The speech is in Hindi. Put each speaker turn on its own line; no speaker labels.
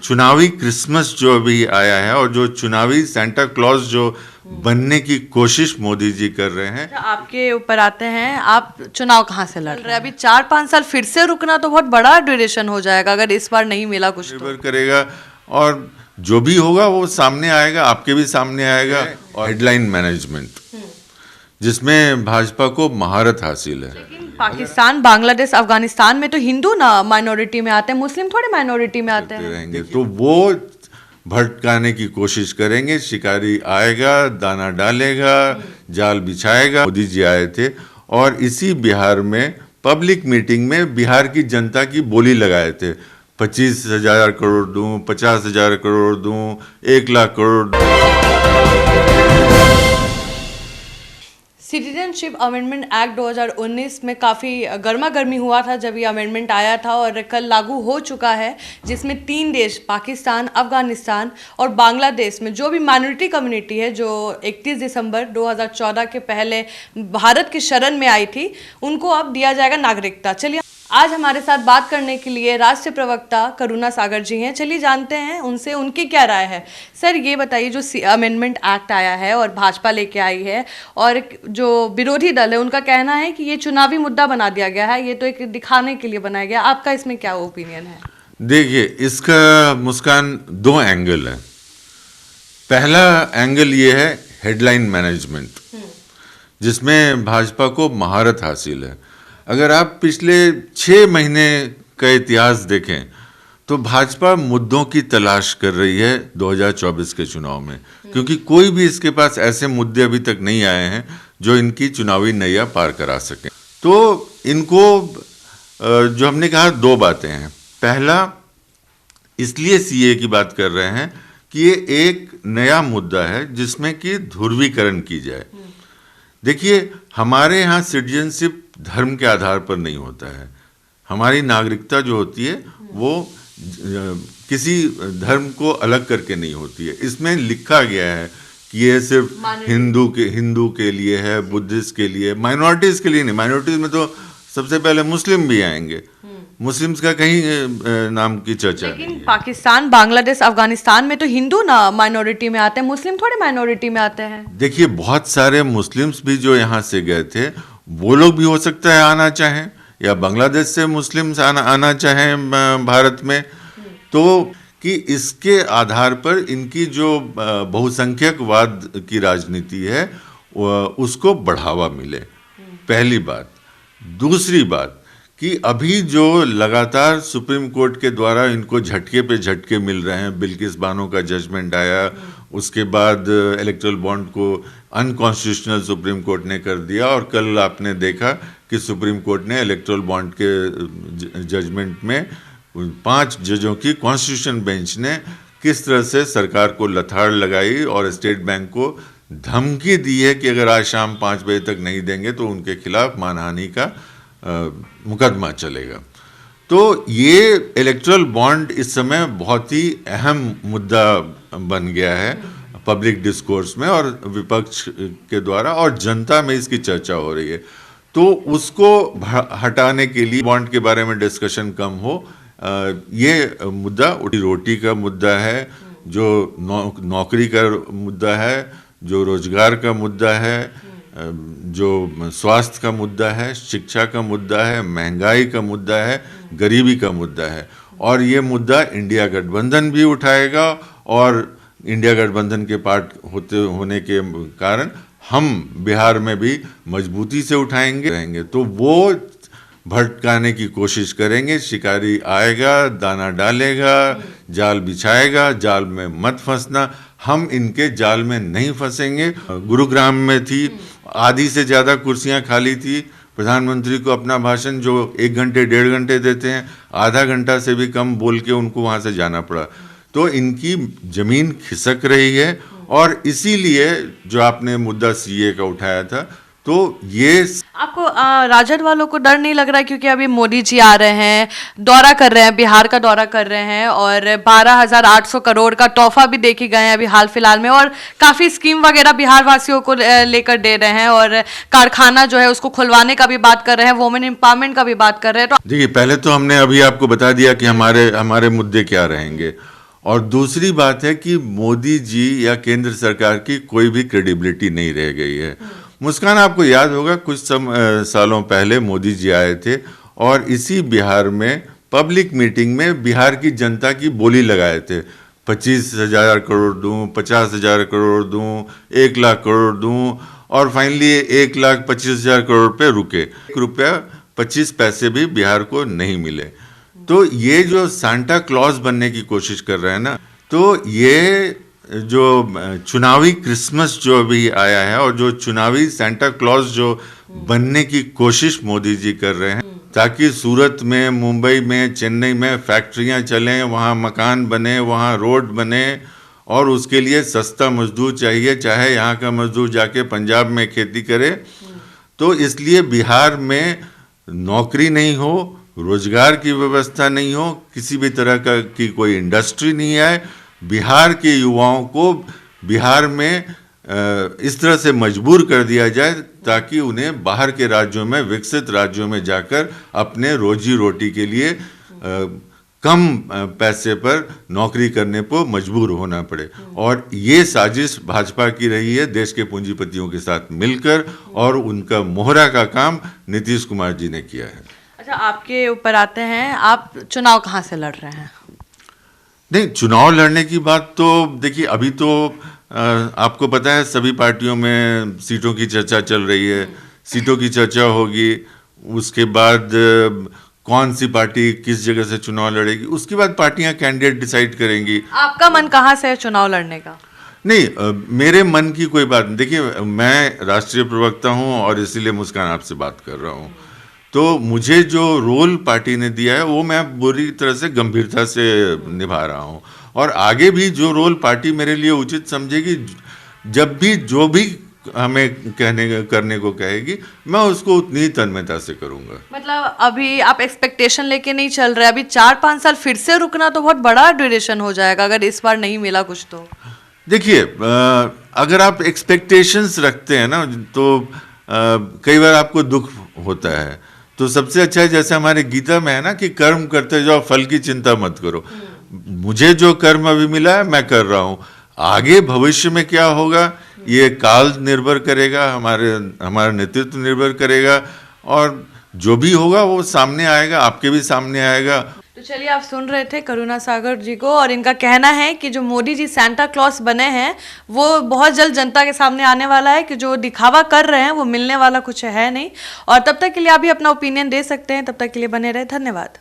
चुनावी क्रिसमस जो अभी आया है और जो चुनावी सेंटा क्लॉज जो बनने की कोशिश मोदी जी कर रहे हैं।
आपके ऊपर आते हैं, आप चुनाव कहाँ से लड़ रहे हैं? अभी 4-5 साल फिर से रुकना तो बहुत बड़ा ड्यूरेशन हो जाएगा अगर इस बार नहीं मिला कुछ तो।
निर्भर करेगा और जो भी होगा वो सामने आएगा, आपके भी सामने आएगा। और हेडलाइन मैनेजमेंट जिसमें भाजपा को महारत हासिल है।
पाकिस्तान, बांग्लादेश, अफगानिस्तान में तो हिंदू ना माइनॉरिटी में आते हैं, मुस्लिम थोड़े माइनॉरिटी में आते हैं।
रहेंगे तो वो भटकाने की कोशिश करेंगे। शिकारी आएगा, दाना डालेगा, जाल बिछाएगा। मोदी जी आए थे और इसी बिहार में पब्लिक मीटिंग में बिहार की जनता की बोली लगाए थे। 25,000 करोड़ दूं, 50,000 करोड़ दूं, 1,00,000 करोड़ दूं।
सिटीजनशिप अमेंडमेंट एक्ट 2019 में काफ़ी गर्मा गर्मी हुआ था जब ये अमेंडमेंट आया था और कल लागू हो चुका है, जिसमें 3 देश पाकिस्तान, अफगानिस्तान और बांग्लादेश में जो भी माइनॉरिटी कम्युनिटी है जो 31 दिसंबर 2014 के पहले भारत की शरण में आई थी, उनको अब दिया जाएगा नागरिकता। चलिए आज हमारे साथ बात करने के लिए राष्ट्रीय प्रवक्ता करुणा सागर जी हैं। चलिए जानते हैं उनसे उनकी क्या राय है। सर ये बताइए, जो अमेंडमेंट एक्ट आया है और भाजपा लेके आई है और जो विरोधी दल है उनका कहना है कि ये चुनावी मुद्दा बना दिया गया है, ये तो एक दिखाने के लिए बनाया गया, आपका इसमें क्या ओपिनियन है?
देखिए, इसका मुस्कान 2 एंगल है। पहला एंगल ये है हेडलाइन मैनेजमेंट, जिसमें भाजपा को महारत हासिल है। अगर आप पिछले 6 महीने का इतिहास देखें तो भाजपा मुद्दों की तलाश कर रही है 2024 के चुनाव में, क्योंकि कोई भी इसके पास ऐसे मुद्दे अभी तक नहीं आए हैं जो इनकी चुनावी नैया पार करा सकें। तो इनको जो हमने कहा 2 बातें हैं। पहला, इसलिए सीए की बात कर रहे हैं कि ये एक नया मुद्दा है जिसमें कि ध्रुवीकरण की जाए। देखिए, हमारे यहाँ सिटीजनशिप धर्म के आधार पर नहीं होता है। हमारी नागरिकता जो होती है वो किसी धर्म को अलग करके नहीं होती है। इसमें लिखा गया है कि ये सिर्फ हिंदू के लिए है, बुद्धिस्ट के लिए, माइनॉरिटीज के लिए नहीं। माइनॉरिटीज में तो सबसे पहले मुस्लिम भी आएंगे, मुस्लिम्स का कहीं नाम की चर्चा नहीं है।
लेकिन पाकिस्तान, बांग्लादेश, अफगानिस्तान में तो हिंदू ना माइनॉरिटी में आते हैं, मुस्लिम थोड़े माइनॉरिटी में आते हैं।
देखिए, बहुत सारे मुस्लिम्स भी जो यहाँ से गए थे वो लोग भी हो सकता है आना चाहें, या बांग्लादेश से मुस्लिम्स आना चाहें भारत में। तो कि इसके आधार पर इनकी जो बहुसंख्यकवाद की राजनीति है उसको बढ़ावा मिले, पहली बात। दूसरी बात कि अभी जो लगातार सुप्रीम कोर्ट के द्वारा इनको झटके पे झटके मिल रहे हैं, बिल्किस बानो का जजमेंट आया, उसके बाद इलेक्टोरल बॉन्ड को अनकॉन्स्टिट्यूशनल सुप्रीम कोर्ट ने कर दिया, और कल आपने देखा कि सुप्रीम कोर्ट ने इलेक्टोरल बॉन्ड के जजमेंट में 5 जजों की कॉन्स्टिट्यूशन बेंच ने किस तरह से सरकार को लथाड़ लगाई और स्टेट बैंक को धमकी दी है कि अगर आज शाम 5 बजे तक नहीं देंगे तो उनके खिलाफ मानहानि का मुकदमा चलेगा। तो ये इलेक्टोरल बॉन्ड इस समय बहुत ही अहम मुद्दा बन गया है पब्लिक डिस्कोर्स में और विपक्ष के द्वारा, और जनता में इसकी चर्चा हो रही है। तो उसको हटाने के लिए बॉन्ड के बारे में डिस्कशन कम हो, ये मुद्दा रोटी का मुद्दा है, जो नौकरी का मुद्दा है, जो रोजगार का मुद्दा है, जो स्वास्थ्य का मुद्दा है, शिक्षा का मुद्दा है, महंगाई का मुद्दा है, गरीबी का मुद्दा है। और ये मुद्दा इंडिया गठबंधन भी उठाएगा, और इंडिया गठबंधन के पार्ट होने के कारण हम बिहार में भी मजबूती से उठाएंगे। तो वो भटकाने की कोशिश करेंगे। शिकारी आएगा, दाना डालेगा, जाल बिछाएगा, जाल में मत फंसना। हम इनके जाल में नहीं फंसेंगे। गुरुग्राम में थी, आधी से ज़्यादा कुर्सियां खाली थी। प्रधानमंत्री को अपना भाषण जो 1 घंटे 1.5 घंटे देते हैं, आधा घंटा से भी कम बोल के उनको वहाँ से जाना पड़ा। तो इनकी जमीन खिसक रही है, और इसीलिए जो आपने मुद्दा सीए का उठाया था, तो ये
आपको राजद वालों को डर नहीं लग रहा है, क्योंकि अभी मोदी जी आ रहे हैं, दौरा कर रहे हैं, बिहार का दौरा कर रहे हैं और 12,800 करोड़ का तोहफा भी दे के गए हैं अभी हाल फिलहाल में, और काफ़ी स्कीम वगैरह बिहार वासियों को लेकर दे रहे हैं, और कारखाना जो है उसको खुलवाने का भी बात कर रहे हैं, वुमेन एम्पावरमेंट का भी बात कर रहे हैं। तो
देखिए, पहले तो हमने अभी आपको बता दिया कि हमारे मुद्दे क्या रहेंगे, और दूसरी बात है कि मोदी जी या केंद्र सरकार की कोई भी क्रेडिबिलिटी नहीं रह गई है। मुस्कान, आपको याद होगा कुछ सालों पहले मोदी जी आए थे और इसी बिहार में पब्लिक मीटिंग में बिहार की जनता की बोली लगाए थे, 25,000 करोड़ दूं, 50,000 करोड़ दूं, 1 लाख करोड़ दूं, और फाइनली 1,25,000 करोड़ पे रुके। 1.25 पैसे भी बिहार को नहीं मिले। तो ये जो सांता क्लॉज बनने की कोशिश कर रहे हैं ना, तो ये जो चुनावी क्रिसमस जो अभी आया है और जो चुनावी सांता क्लॉज जो बनने की कोशिश मोदी जी कर रहे हैं, ताकि सूरत में, मुंबई में, चेन्नई में फैक्ट्रियां चलें, वहाँ मकान बने, वहाँ रोड बने, और उसके लिए सस्ता मजदूर चाहिए, चाहे यहाँ का मजदूर जाके पंजाब में खेती करे। तो इसलिए बिहार में नौकरी नहीं हो, रोजगार की व्यवस्था नहीं हो, किसी भी तरह की कोई इंडस्ट्री नहीं है, बिहार के युवाओं को बिहार में इस तरह से मजबूर कर दिया जाए ताकि उन्हें बाहर के राज्यों में, विकसित राज्यों में जाकर अपने रोजी रोटी के लिए कम पैसे पर नौकरी करने को मजबूर होना पड़े। और ये साजिश भाजपा की रही है देश के पूंजीपतियों के साथ मिलकर, और उनका मोहरा का काम नीतीश कुमार जी ने किया है।
अच्छा, आपके ऊपर आते हैं, आप चुनाव कहाँ से लड़ रहे हैं?
नहीं, चुनाव लड़ने की बात तो देखिए, अभी तो आपको पता है सभी पार्टियों में सीटों की चर्चा चल रही है, सीटों की चर्चा होगी, उसके बाद कौन सी पार्टी किस जगह से चुनाव लड़ेगी, उसके बाद पार्टियां कैंडिडेट डिसाइड करेंगी।
आपका मन कहाँ से है चुनाव लड़ने का?
नहीं, मेरे मन की कोई बात नहीं। देखिए, मैं राष्ट्रीय प्रवक्ता हूं और इसीलिए मुस्कान आपसे बात कर रहा हूं। तो मुझे जो रोल पार्टी ने दिया है वो मैं बुरी तरह से गंभीरता से निभा रहा हूं, और आगे भी जो रोल पार्टी मेरे लिए उचित समझेगी, जब भी जो भी हमें करने को कहेगी, मैं उसको उतनी ही तन्मयता से करूंगा।
मतलब अभी आप एक्सपेक्टेशन लेके नहीं चल रहे, अभी 4-5 साल फिर से रुकना तो बहुत बड़ा ड्यूरेशन हो जाएगा अगर इस बार नहीं मिला कुछ तो।
देखिए, अगर आप एक्सपेक्टेशंस रखते हैं ना, तो कई बार आपको दुख होता है। तो सबसे अच्छा है, जैसे हमारे गीता में है ना कि कर्म करते जाओ, फल की चिंता मत करो। मुझे जो कर्म अभी मिला है मैं कर रहा हूँ, आगे भविष्य में क्या होगा ये काल निर्भर करेगा, हमारा नेतृत्व निर्भर करेगा, और जो भी होगा वो सामने आएगा, आपके भी सामने आएगा।
तो चलिए, आप सुन रहे थे करुणा सागर जी को, और इनका कहना है कि जो मोदी जी सांता क्लॉज बने हैं वो बहुत जल्द जनता के सामने आने वाला है, कि जो दिखावा कर रहे हैं वो मिलने वाला कुछ है नहीं। और तब तक के लिए आप भी अपना ओपिनियन दे सकते हैं, तब तक के लिए बने रहे, धन्यवाद।